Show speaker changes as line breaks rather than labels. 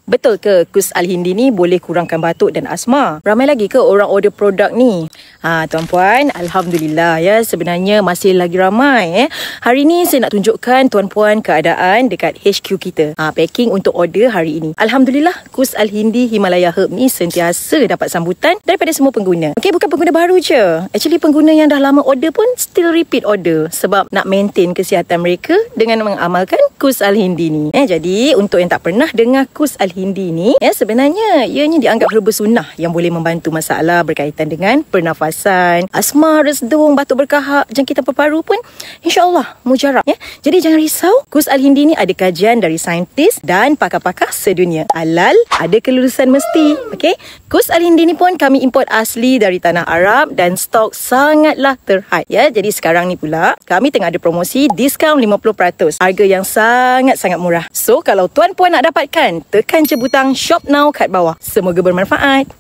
Betul ke Kus Al-Hindi ni boleh kurangkan batuk dan asma? Ramai lagi ke orang order produk ni? Tuan-puan, Alhamdulillah ya, sebenarnya masih lagi ramai. Hari ni saya nak tunjukkan tuan-puan keadaan dekat HQ kita. Packing untuk order hari ini. Alhamdulillah, Kus Al-Hindi Himalaya Herb ni sentiasa dapat sambutan daripada semua pengguna. Okey, bukan pengguna baru je. Actually, pengguna yang dah lama order pun still repeat order sebab nak maintain kesihatan mereka dengan mengamalkan Kus Al-Hindi ni. Jadi, untuk yang tak pernah dengar Kus Al-Hindi ni, sebenarnya ianya dianggap herba sunnah yang boleh membantu masalah berkaitan dengan pernafasan, asma, resdung, batuk berkahak, jangkitan paru-paru pun insya-Allah mujarab. Jadi jangan risau, Kus Al-Hindi ni ada kajian dari saintis dan pakar-pakar sedunia. Halal, ada kelulusan mesti. Okey, Kus Al-Hindi ni pun kami import asli dari tanah Arab dan stok sangatlah terhad. Jadi sekarang ni pula kami tengah ada promosi diskaun 50%. Harga yang sangat-sangat murah. So, kalau tuan-puan nak dapatkan, tekan je butang shop now kat bawah. Semoga bermanfaat.